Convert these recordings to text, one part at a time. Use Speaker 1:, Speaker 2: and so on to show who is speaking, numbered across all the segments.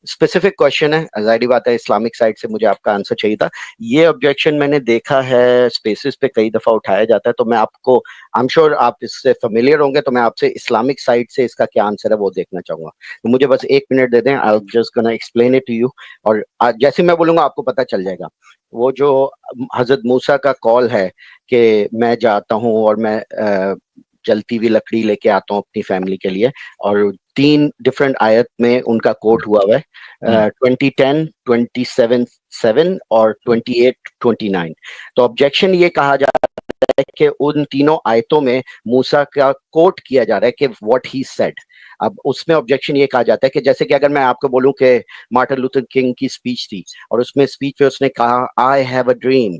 Speaker 1: Specific question ہے، ظاہری بات ہے اسلامک سائڈ سے مجھے آپ کا آنسر چاہیے تھا. یہ آبجیکشن میں نے دیکھا ہے اسپیسز پہ کئی دفعہ اٹھایا جاتا ہے، تو میں آپ کو آئی ایم شیور آپ اس سے فیملیئر ہوں گے، تو میں آپ سے اسلامک سائڈ سے اس کا کیا آنسر ہے وہ دیکھنا چاہوں گا. تو مجھے بس 1 منٹ دے دیں، I just gonna explain it to you, اور جیسے میں بولوں گا آپ کو پتہ چل جائے گا. وہ جو حضرت موسیٰ کا کال ہے کہ میں جاتا ہوں اور میں جلتی ہوئی لکڑی لے کے آتا ہوں اپنی فیملی کے لیے، اور 3 ڈفرنٹ آیت میں ان کا کوٹ ہوا ہوا ہے، 2010 27:7 اور 28:29. تو آبجیکشن یہ کہا جاتا ہے کہ ان تینوں آیتوں میں موسیٰ کا کوٹ کیا جا رہا ہے کہ واٹ ہی سیڈ. اب اس میں آبجیکشن یہ کہا جاتا ہے کہ جیسے کہ اگر میں آپ کو بولوں کہ مارٹن لوتھر کنگ کی اسپیچ تھی، اور اس میں اسپیچ پہ اس نے کہا آئی ہیو اے ڈریم،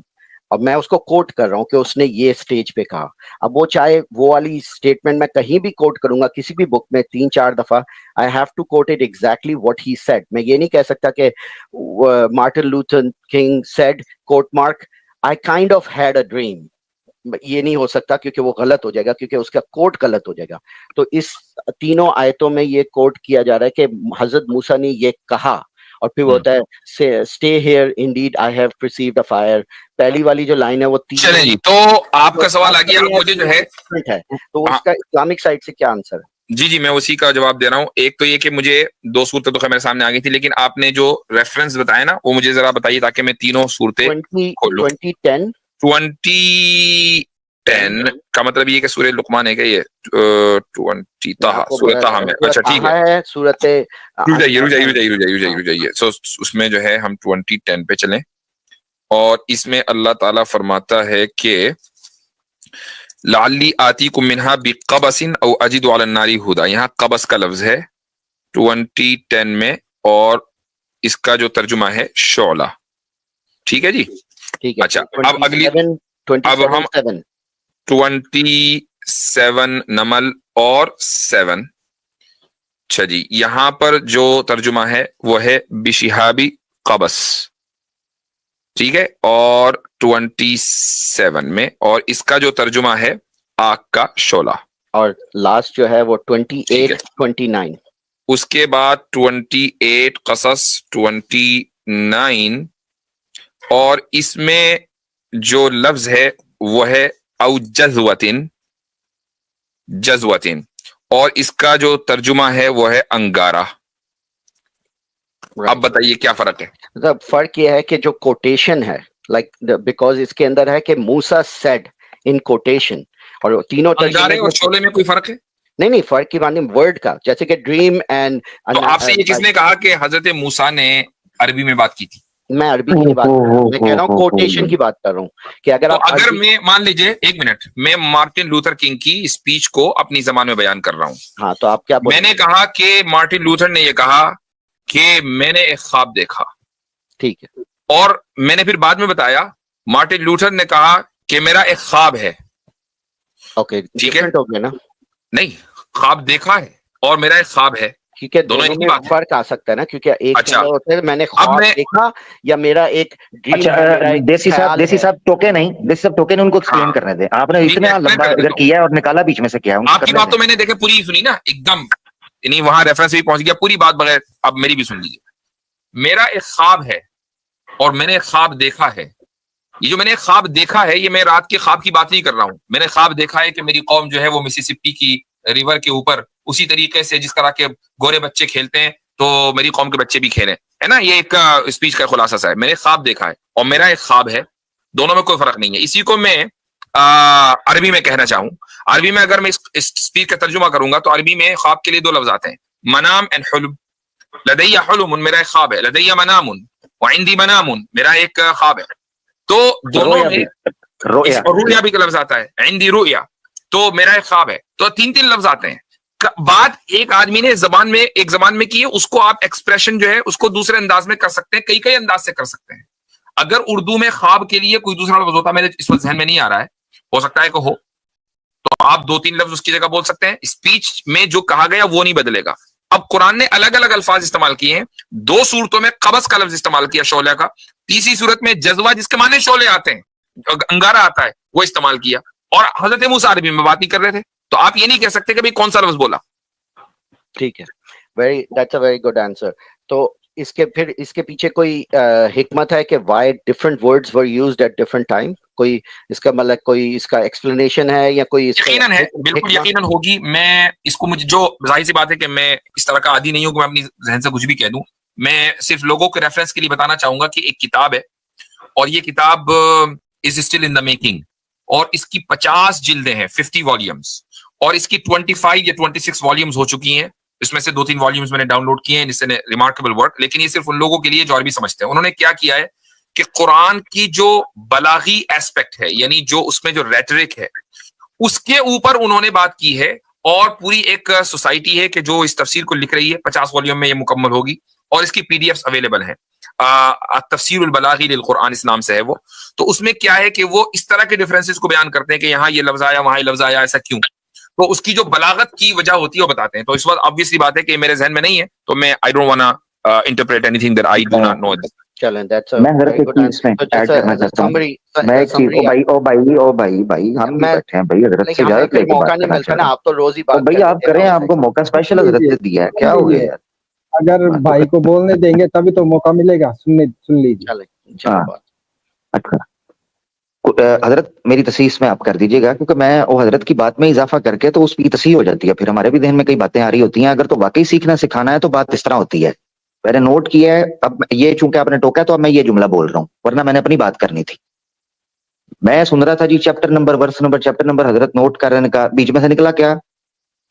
Speaker 1: اب میں اس کو کوٹ کر رہا ہوں کہ اس نے یہ اسٹیج پہ کہا. اب وہ چاہے وہ والی اسٹیٹمنٹ میں کہیں بھی کوٹ کروں گا کسی بھی بک میں 3-4 دفعہ، I have to quote it exactly what he said. میں یہ نہیں کہہ سکتا کہ Martin Luther king said quote mark I kind of had a dream. یہ نہیں ہو سکتا کیونکہ وہ غلط ہو جائے گا، کیونکہ اس کا کوٹ غلط ہو جائے گا. تو اس تینوں آیتوں میں یہ کوٹ کیا جا رہا ہے کہ حضرت موسیٰ نے یہ کہا، اور پھر وہ ہوتا ہے stay here indeed I have perceived a fire. پہلی والی جو لائن ہے وہ
Speaker 2: چلیں جی، تو آپ کا سوال آ گیا، مجھے جو ہے
Speaker 1: تو اس کا اسلامک سائڈ سے کیا آنسر ہے؟
Speaker 2: جی میں اسی کا جواب دے رہا ہوں. ایک تو یہ کہ مجھے 2 صورتیں تو میرے سامنے آ گئی تھی، لیکن آپ نے جو ریفرنس بتایا نا وہ مجھے ذرا بتائیے تاکہ میں تینوں صورتیں کھول لوں. 2010 کا مطلب یہ کہ سورہ لقمان ہے کہ یہ 20 سورہ طٰہٰ میں. اچھا ٹھیک ہے،
Speaker 1: سورۃ
Speaker 2: رک جائیے. سو اس میں جو ہے ہم 2010 پہ چلیں، اور اس میں اللہ تعالیٰ فرماتا ہے کہ لعلی آتیکم منہا بقبس او اجد علی النار ہدی. یہاں قبس کا لفظ ہے 2010 میں، اور اس کا جو ترجمہ ہے شعلہ. ٹھیک ہے جی. اچھا اب اگلی، اب ہم 27 نمل اور 7. اچھا جی، یہاں پر جو ترجمہ ہے وہ ہے بشہابی قبس. ٹھیک ہے، اور 27 میں، اور اس کا جو ترجمہ ہے آگ کا شعلہ.
Speaker 1: اور لاسٹ جو ہے وہ 28-29.
Speaker 2: اس کے بعد 28 قصص 29، اور اس میں جو لفظ ہے وہ ہے او جزوتن، اور اس کا جو ترجمہ ہے وہ ہے انگارہ. اب بتائیے کیا فرق ہے؟
Speaker 1: فرق یہ ہے کہ جو کوٹیشن ہے لائک بیکاز اس کے اندر ہے کہ موسیٰ سیڈ ان کوٹیشن، اور تینوں
Speaker 2: انگارے اور شعلے میں کوئی فرق ہے؟
Speaker 1: نہیں فرق کی بات نہیں، ورڈ کا، جیسے کہ ڈریم اینڈ.
Speaker 2: تو آپ سے یہ کس نے کہا کہ حضرت موسیٰ نے عربی میں بات کی تھی؟
Speaker 1: میں عربی کی بات کر رہا ہوں، میں کہہ رہا ہوں کوٹیشن کی بات کر رہا ہوں کہ اگر
Speaker 2: میں مان لیجئے 1 منٹ، میں مارٹن لوتھر کنگ کی اسپیچ کو اپنی زبان میں بیان کر رہا ہوں.
Speaker 1: ہاں تو آپ کیا
Speaker 2: میں نے کہا کہ مارٹن لوتھر نے یہ کہا کہ میں نے ایک خواب دیکھا.
Speaker 1: ٹھیک ہے.
Speaker 2: اور میں نے پھر بعد میں بتایا مارٹن لوتھر نے کہا کہ میرا ایک خواب ہے.
Speaker 1: اوکے
Speaker 2: ٹھیک ہے
Speaker 1: نا؟
Speaker 2: نہیں، خواب دیکھا ہے اور میرا ایک خواب ہے،
Speaker 1: کیونکہ دونوں میں فرق آ سکتا ہے نا، کیونکہ ایک ہوتا ہے میں نے خواب دیکھا یا میرا ایک ڈریم.
Speaker 3: دیسی صاحب ٹوکے نہیں، دیسی صاحب ٹوکے نہیں، ان کو ایکسپلین کرنے دیں. آپ نے اتنا لمبا ادھر کیا اور نکالا بیچ میں سے کیا.
Speaker 2: آپ کی بات تو میں نے دیکھے پوری سنی نا ایک دم، یعنی وہاں ریفرنس بھی پہنچ گیا پوری بات بغیر. اب میری بھی سن لیجیے. میرا ایک خواب ہے اور میں نے ایک خواب دیکھا ہے. یہ جو میں نے ایک خواب دیکھا ہے، یہ میں رات کے خواب کی بات نہیں کر رہا ہوں. میں نے خواب دیکھا ہے کہ میری قوم جو ہے وہ مسیسپی کی ریور کے اوپر اسی طریقے سے جس طرح کے گورے بچے کھیلتے ہیں تو میری قوم کے بچے بھی کھیلیں، ہے نا. یہ ایک اسپیچ کا خلاصہ سا ہے. میں نے خواب دیکھا ہے اور میرا ایک خواب ہے، دونوں میں کوئی فرق نہیں ہے. اسی کو میں عربی میں کہنا چاہوں. عربی میں اگر میں اس اسپیچ کا ترجمہ کروں گا تو عربی میں خواب کے لیے 2 لفظ آتے ہیں، منام اینڈ حلم. لدی حلم، میرا ایک خواب ہے. لدی منام وعندی منام، میرا ایک خواب ہے. تو دونوں میں رؤیا بھی کا لفظ آتا ہے، عندی رؤیا، تو میرا ایک خواب ہے. تو 3 لفظ آتے ہیں. بات ایک آدمی نے ایک زبان میں کی ہے، اس کو آپ ایکسپریشن جو ہے اس کو دوسرے انداز میں کر سکتے ہیں، کئی انداز سے کر سکتے ہیں. اگر اردو میں خواب کے لیے کوئی دوسرا لفظ ہوتا، میرے اس وقت ذہن میں نہیں آ رہا ہے، ہو سکتا ہے کہ ہو، تو آپ 2-3 لفظ اس کی جگہ بول سکتے ہیں. اسپیچ میں جو کہا گیا وہ نہیں بدلے گا. اب قرآن نے الگ الگ الفاظ استعمال کیے ہیں. 2 صورتوں میں قبض کا لفظ استعمال کیا شعلہ کا، تیسری صورت میں جذبہ جس کے معنی شعلے آتے ہیں، انگارہ آتا ہے، وہ استعمال کیا. اور حضرت موسیٰ عربی میں بات نہیں کر رہے تھے، تو آپ یہ نہیں کہہ سکتے کہ بھئی کون سا لفظ بولا.
Speaker 1: ٹھیک ہے، that's a very good answer. تو اس کے پیچھے کوئی حکمت ہے کہ why different words were used at different time؟ کوئی اس کا مطلب کوئی اس کا ایکسپلینیشن ہے یا کوئی
Speaker 2: یقیناً ہے، بالکل یقیناً ہوگی. میں اس کو، مجھے جو ظاہر سی بات ہے کہ میں اس طرح کا عادی نہیں ہوں کہ میں اپنی ذہن سے کچھ بھی کہہ دوں. میں صرف لوگوں کے ریفرنس کے لیے بتانا چاہوں گا کہ ایک کتاب ہے، اور یہ کتاب is still in the making, اور اس کی 50 جلدیں ہیں، 50 والیومز، اور اس کی 25 یا 26 والیومز ہو چکی ہیں. اس میں سے 2-3 والیومز میں نے ڈاؤن لوڈ کیے ہیں، اس سے ریمارکیبل ورک. لیکن یہ صرف ان لوگوں کے لیے جو عربی سمجھتے ہیں. انہوں نے کیا کیا ہے کہ قرآن کی جو بلاغی ایسپیکٹ ہے، یعنی جو اس میں جو ریٹرک ہے، اس کے اوپر انہوں نے بات کی ہے. اور پوری ایک سوسائٹی ہے کہ جو اس تفسیر کو لکھ رہی ہے. 50 والیوم میں یہ مکمل ہوگی، اور اس کی PDF اویلیبل ہیں. تفسیر البلاغی للقرآن اس نام سے ہے وہ. تو اس میں کیا ہے کہ وہ اس طرح کے ڈفرینسز کو بیان کرتے ہیں کہ یہاں یہ لفظ آیا، وہاں یہ لفظ آیا، ایسا کیوں. تو اس کی جو بلاغت کی وجہ ہوتی ہے وہ بتاتے ہیں. تو اس وقت obviously بات ہے کہ میرے ذہن میں نہیں ہے، تو میں I don't wanna interpret anything that I do not know.
Speaker 3: میں حضرت ایک چیز اس میں ایڈ کرنا چاہتا ہوں. میں ایک چیز، او بھائی ہم بھی بیٹھے ہیں بھائی، حضرت سے اجازت لے کے بات کرنا چاہ رہا ہوں.
Speaker 1: آپ تو روز ہی بات
Speaker 3: بھائی آپ کریں، آپ کو موقع اسپیشل حضرت نے دیا ہے، کیا ہو گیا یار؟
Speaker 4: اگر بھائی کو بولنے دیں گے تبھی تو موقع ملے گا. سن لیجیے.
Speaker 3: اچھا حضرت میری تصحیح میں آپ کر دیجیے گا، کیونکہ میں وہ حضرت کی بات میں اضافہ کر کے تو اس کی تصحیح ہو جاتی ہے، پھر ہمارے بھی ذہن میں کئی باتیں آ رہی ہوتی ہیں. اگر تو واقعی سیکھنا سکھانا ہے تو بات اس طرح ہوتی ہے. میں نے نوٹ کیا ہے، اب یہ چونکہ آپ نے ٹوکا تو اب میں یہ جملہ بول رہا ہوں، ورنہ میں نے اپنی بات کرنی تھی. میں سن رہا تھا جی چیپٹر نمبر حضرت نوٹ کر رہے کا، بیچ میں سے نکلا کیا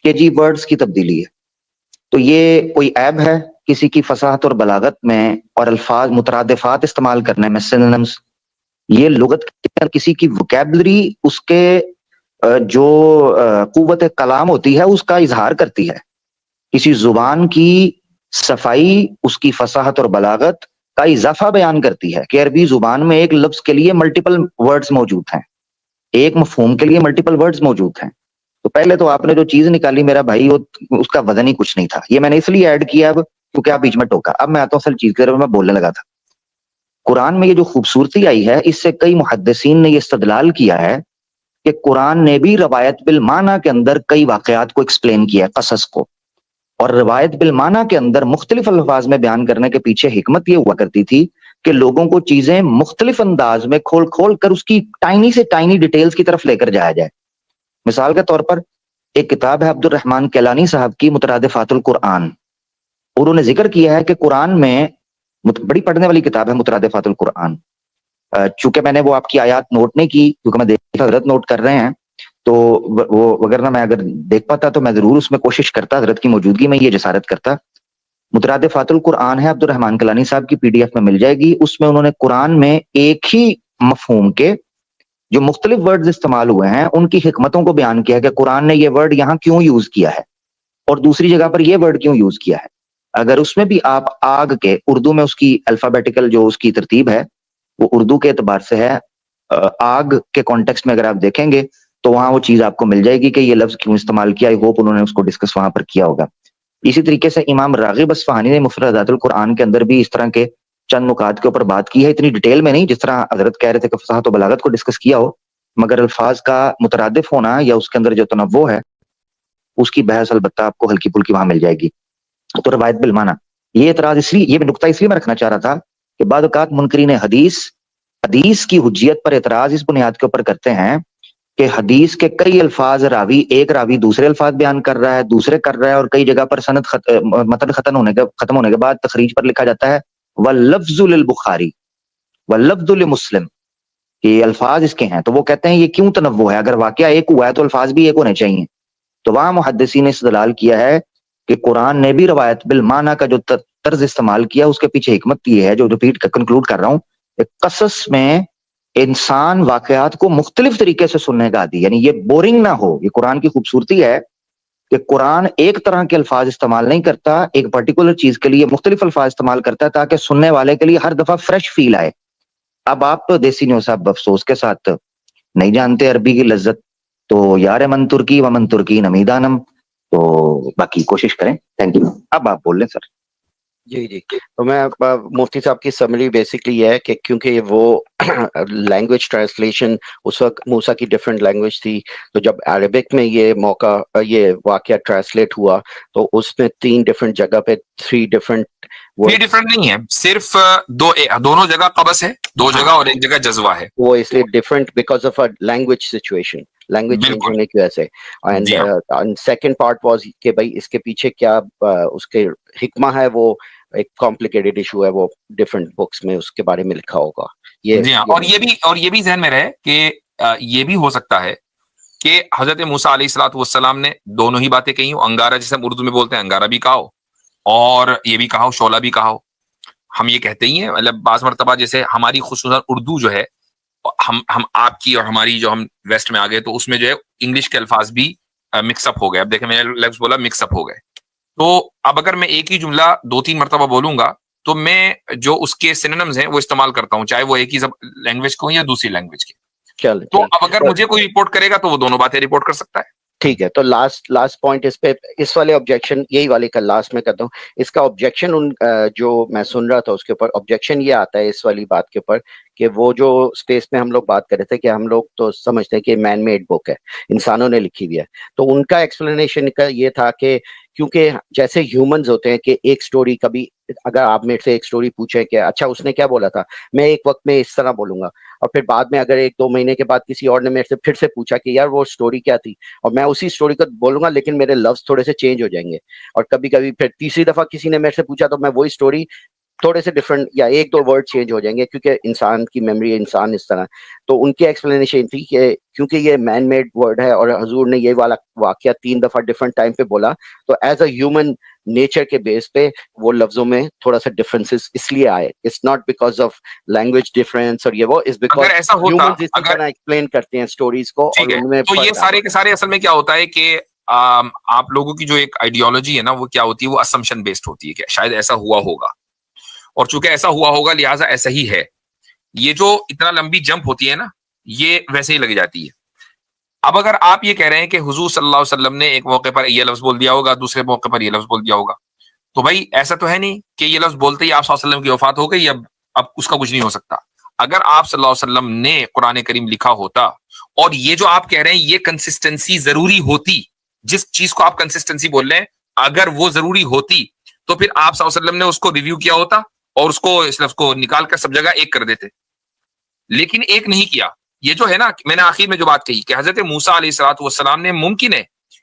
Speaker 3: کہ جی ورڈز کی تبدیلی ہے. تو یہ کوئی عیب ہے کسی کی فصاحت اور بلاغت میں اور الفاظ مترادفات استعمال کرنے میں، سینونمز؟ یہ لغت کسی کی وکیبلری، اس کے جو قوت کلام ہوتی ہے اس کا اظہار کرتی ہے. کسی زبان کی صفائی اس کی فصاحت اور بلاغت کا اضافہ بیان کرتی ہے کہ عربی زبان میں ایک لفظ کے لیے ملٹیپل ورڈز موجود ہیں، ایک مفہوم کے لیے ملٹیپل ورڈز موجود ہیں. تو پہلے تو آپ نے جو چیز نکالی میرا بھائی، اس کا وزن ہی کچھ نہیں تھا. یہ میں نے اس لیے ایڈ کیا اب کیونکہ آپ بیچ میں ٹوکا. اب میں آتا ہوں اصل چیز کے بارے میں بولنے لگا تھا. قرآن میں یہ جو خوبصورتی آئی ہے، اس سے کئی محدثین نے یہ استدلال کیا ہے کہ قرآن نے بھی روایت بالمعنی کے اندر کئی واقعات کو ایکسپلین کیا ہے، قصص کو. اور روایت بالمعنی کے اندر مختلف الفاظ میں بیان کرنے کے پیچھے حکمت یہ ہوا کرتی تھی کہ لوگوں کو چیزیں مختلف انداز میں کھول کھول کر اس کی ٹائنی سے ٹائنی ڈیٹیلز کی طرف لے کر جایا جائے. مثال کے طور پر ایک کتاب ہے عبد الرحمن کیلانی صاحب کی، مترادفات القرآن. انہوں نے ذکر کیا ہے کہ قرآن میں بڑی پڑھنے والی کتاب ہے مترادفات القرآن. چونکہ میں نے وہ آپ کی آیات نوٹ نہیں کی کیونکہ میں دیکھ حضرت نوٹ کر رہے ہیں، تو وہ وغیرہ میں اگر دیکھ پاتا تو میں ضرور اس میں کوشش کرتا، حضرت کی موجودگی میں یہ جسارت کرتا. مترادفات القرآن ہے، عبد الرحمن کیلانی صاحب کی PDF میں مل جائے گی. اس میں انہوں نے قرآن میں ایک ہی مفہوم کے جو مختلف ورڈز استعمال ہوئے ہیں ان کی حکمتوں کو بیان کیا ہے کہ قرآن نے یہ ورڈ یہاں کیوں یوز کیا ہے اور دوسری جگہ پر یہ ورڈ کیوں یوز کیا ہے. اگر اس میں بھی آپ آگ کے اردو میں اس کی الفابیٹیکل جو اس کی ترتیب ہے وہ اردو کے اعتبار سے ہے، آگ کے کانٹیکسٹ میں اگر آپ دیکھیں گے تو وہاں وہ چیز آپ کو مل جائے گی کہ یہ لفظ کیوں استعمال کیا. آئی ہوپ انہوں نے اس کو ڈسکس وہاں پر کیا ہوگا. اسی طریقے سے امام راغب اصفہانی نے مفردات القرآن کے اندر بھی اس طرح کے چند نکات کے اوپر بات کی ہے، اتنی ڈیٹیل میں نہیں جس طرح حضرت کہہ رہے تھے کہ فصاحت و بلاغت کو ڈسکس کیا ہو، مگر الفاظ کا مترادف ہونا یا اس کے اندر جو تنوع ہے اس کی بحث البتہ آپ کو ہلکی پھلکی وہاں مل جائے گی. تو روایت بالمعنی یہ اعتراض اس لیے، یہ نقطہ اس لیے میں رکھنا چاہ رہا تھا کہ بعض اوقات منکرین حدیث کی حجیت پر اعتراض اس بنیاد کے اوپر کرتے ہیں کہ حدیث کے کئی الفاظ ایک راوی دوسرے الفاظ بیان کر رہا ہے، دوسرے کر رہا ہے، اور کئی جگہ پر سند متن ختم ہونے کے بعد تخریج پر لکھا جاتا ہے واللفظ للبخاری واللفظ لمسلم، یہ الفاظ اس کے ہیں. تو وہ کہتے ہیں یہ کیوں تنوع ہے؟ اگر واقعہ ایک ہوا ہے تو الفاظ بھی ایک ہونے چاہیے. تو وہاں محدثین نے استدلال کیا ہے کہ قرآن نے بھی روایت بالمعنی کا جو طرز استعمال کیا اس کے پیچھے حکمت یہ ہے، جو ریپیٹ کنکلوڈ کر رہا ہوں، قصص میں انسان واقعات کو مختلف طریقے سے سننے کا عادی، یعنی یہ بورنگ نہ ہو. یہ قرآن کی خوبصورتی ہے کہ قرآن ایک طرح کے الفاظ استعمال نہیں کرتا، ایک پرٹیکولر چیز کے لیے مختلف الفاظ استعمال کرتا ہے تاکہ سننے والے کے لیے ہر دفعہ فریش فیل آئے. اب آپ تو دیسی نیو صاحب افسوس کے ساتھ نہیں جانتے عربی کی لذت، تو یار من ترکی و من ترکی نمیدانم، تو باقی کوشش کریں. Thank you. اب آپ بول لیں سر.
Speaker 1: جی جی، تو میں مفتی صاحب کی سمری بیسکلی یہ ہے کہ کیونکہ وہ لینگویج ٹرانسلیشن اس وقت موسیٰ کی ڈفرینٹ لینگویج تھی، تو جب عربک میں یہ یہ واقعہ ٹرانسلیٹ ہوا تو اس میں 3 ڈفرینٹ جگہ پہ 3 ڈفرینٹ
Speaker 2: یہ ڈفرنٹ نہیں ہے، صرف دونوں جگہ قبس ہے، 2 جگہ اور 1 جگہ جذبہ ہے،
Speaker 1: وہ اس لیے different because of language situation, language change
Speaker 2: بالکل
Speaker 1: ہونے کی وجہ سے. اینڈ
Speaker 2: جی ہاں
Speaker 1: سیکنڈ پارٹ واز کہ بھائی اس کے پیچھے کیا اس کے حکمہ ہے، وہ ایک کمپلیکیٹڈ ایشو ہے، وہ ڈفرینٹ بکس میں اس کے بارے میں لکھا ہوگا.
Speaker 2: جی ہاں. اور یہ بھی ذہن میں رہے کہ یہ بھی ہو سکتا ہے کہ حضرت موسیٰ علیہ الصلوۃ والسلام نے دونوں ہی باتیں کہی ہوں، انگارہ جسے ہم اردو میں بولتے ہیں، انگارہ بھی کہا ہو اور یہ بھی کہا ہو، شعلہ بھی کہا ہو. ہم یہ کہتے ہی ہیں، مطلب بعض مرتبہ جیسے ہماری خصوصاً اردو جو ہے، ہم آپ کی اور ہماری جو ہم ویسٹ میں آ گئے تو اس میں جو ہے انگلش کے الفاظ بھی مکس اپ ہو گئے. اب دیکھیں میں نے لفظ بولا مکس اپ ہو گئے، تو اب اگر میں ایک ہی جملہ 2-3 مرتبہ بولوں گا تو میں جو اس کے سینونمز ہیں وہ استعمال کرتا ہوں، چاہے وہ ایک ہی لینگویج کو یا دوسری لینگویج کے. تو اب اگر مجھے کوئی رپورٹ کرے گا تو وہ دونوں باتیں رپورٹ کر سکتا ہے.
Speaker 1: ٹھیک ہے. تو لاسٹ پوائنٹ اس پہ، اس والے آبجیکشن یہی والے کا لاسٹ میں کرتا ہوں. اس کا آبجیکشن جو میں سن رہا تھا اس کے اوپر آبجیکشن یہ آتا ہے اس والی بات کے اوپر کہ وہ جو اسپیس میں ہم لوگ بات کر رہے تھے کہ ہم لوگ تو سمجھتے ہیں کہ مین میڈ بک ہے، انسانوں نے لکھی ہوئی ہے. تو ان کا ایکسپلینیشن کا یہ تھا کہ کیونکہ جیسے ہیومنز ہوتے ہیں کہ ایک سٹوری، کبھی اگر آپ میرے سے ایک سٹوری پوچھیں کہ اچھا اس نے کیا بولا تھا، میں ایک وقت میں اس طرح بولوں گا، اور پھر بعد میں اگر 1-2 مہینے کے بعد کسی اور نے میرے سے پھر سے پوچھا کہ یار وہ سٹوری کیا تھی، اور میں اسی سٹوری کو بولوں گا لیکن میرے لفظ تھوڑے سے چینج ہو جائیں گے. اور کبھی کبھی پھر تیسری دفعہ کسی نے میرے سے پوچھا تو میں وہی سٹوری تھوڑے سے ڈفرنٹ یا 1-2 ورڈ چینج ہو جائیں گے، کیونکہ انسان کی میموری، انسان اس طرح. تو ان کی ایکسپلینیشن تھی کہ کیونکہ یہ مین میڈ ورڈ ہے اور حضور نے یہ والا واقعہ 3 دفعہ ڈفرنٹ ٹائم پہ بولا، تو ایز اے ہیومن نیچر کے بیس پہ وہ لفظوں میں تھوڑا سا ڈفرینسز اس لیے آئے. It's not because of language difference اور یہ وہ، اس بیکاز
Speaker 2: اگر ایسا ہوتا،
Speaker 1: ہیومنز اسی
Speaker 2: اگر
Speaker 1: طرح ایکسپلین کرتے ہیں سٹوریز کو اور
Speaker 2: ٹھیک ہے،
Speaker 1: ان میں
Speaker 2: تو یہ
Speaker 1: فرق آ
Speaker 2: سارے
Speaker 1: جاتا
Speaker 2: کے
Speaker 1: ہے.
Speaker 2: سارے اصل میں کیا ہوتا ہے کہ آپ لوگوں کی جو ایک آئیڈیالوجی ہے نا وہ کیا ہوتی ہے، وہ اسمپشن بیسڈ ہوتی ہے کہ شاید ایسا ہوا ہوگا، اور چونکہ ایسا ہوا ہوگا لہٰذا ایسا ہی ہے. یہ جو اتنا لمبی جمپ ہوتی ہے نا یہ ویسے ہی لگ جاتی ہے. اب اگر آپ یہ کہہ رہے ہیں کہ حضور صلی اللہ علیہ وسلم نے ایک موقع پر یہ لفظ بول دیا ہوگا، دوسرے موقع پر یہ لفظ بول دیا ہوگا، تو بھائی ایسا تو ہے نہیں کہ یہ لفظ بولتے ہی آپ صلی اللہ علیہ وسلم کی وفات ہو گئی، اب اس کا کچھ نہیں ہو سکتا. اگر آپ صلی اللہ علیہ وسلم نے قرآن کریم لکھا ہوتا اور یہ جو آپ کہہ رہے ہیں یہ کنسسٹنسی ضروری ہوتی، جس چیز کو آپ کنسسٹنسی بول رہے ہیں اگر وہ ضروری ہوتی تو پھر آپ صلی اللہ علیہ وسلم نے اس کو ریویو کیا ہوتا اور اس کو اس لفظ کو نکال کر سب جگہ ایک کر دیتے، لیکن ایک نہیں کیا. یہ جو ہے نا، میں نے آخر میں جو بات کہی کہ حضرت موسیٰ علیہ الصلوۃ والسلام نے، ممکن ہے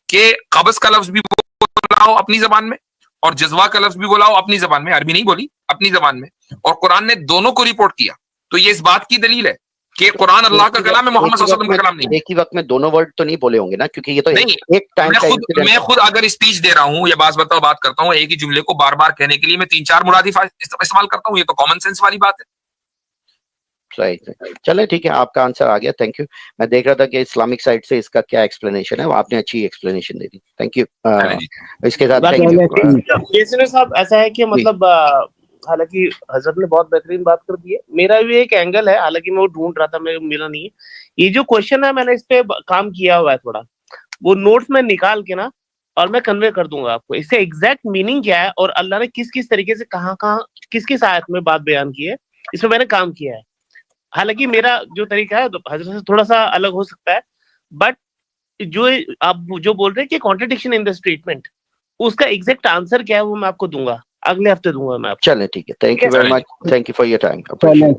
Speaker 2: کہ قبض کا لفظ بھی بولا ہو اپنی زبان میں اور جذبہ کا لفظ بھی بولا ہو اپنی زبان میں، عربی نہیں بولی، اپنی زبان میں، اور قرآن نے دونوں کو رپورٹ کیا. تو یہ اس بات کی دلیل ہے کہ قرآن اللہ کا کلام ہے، محمد صلی اللہ علیہ وسلم کا کلام نہیں ہے.
Speaker 1: ایک ہی وقت میں دونوں ورڈ تو نہیں بولے ہوں گے نا، کیونکہ یہ تو
Speaker 2: نہیں،
Speaker 1: ایک ٹائم کا انسیڈنٹ
Speaker 2: میں
Speaker 1: ہے.
Speaker 2: خود اگر اسپیچ دے رہا ہوں یا بات کرتا ہوں، ایک ہی جملے کو بار بار کہنے کے لیے میں 3-4 مرادف استعمال کرتا ہوں، یہ تو کامن سینس والی بات ہے.
Speaker 1: صحیح. چلے ٹھیک ہے، آپ کا آنسر آ گیا، تھینک یو. میں دیکھ رہا تھا کہ اسلامک سائڈ سے اس کا کیا ایکسپلینیشن ہے، آپ نے اچھی ایکسپلینیشن دے دی، تھینک یو. اس کے ساتھ تھینک یو.
Speaker 5: کیسر صاحب ایسا ہے کہ مطلب حالانکہ حضرت نے بہت بہترین بات کر دی ہے، میرا بھی ایک اینگل ہے، حالانکہ میں وہ ڈھونڈ رہا تھا، ملا نہیں ہے. یہ جو کوشچن ہے میں نے اس پہ کام کیا ہوا ہے تھوڑا، وہ نوٹس میں نکال کے نا اور میں کنوے کر دوں گا آپ کو، اس سے ایگزیکٹ میننگ کیا ہے اور اللہ نے کس کس طریقے سے کہاں کس آیت میں بات بیان کی ہے، اس پہ میں نے کام کیا ہے. حالانکہ میرا جو طریقہ ہے حضرت سے تھوڑا سا الگ ہو سکتا ہے، بٹ جو آپ جو بول رہے ہیں کہ کانٹرڈکشن ان دس ٹریٹمنٹ، اس کا ایگزیکٹ آنسر کیا ہے وہ میں آپ کو دوں گا، اگلے ہفتے دوں گا میں آپ کو.
Speaker 1: چلیں ٹھیک ہے، thank you very much, thank you for your time.
Speaker 4: چلیں.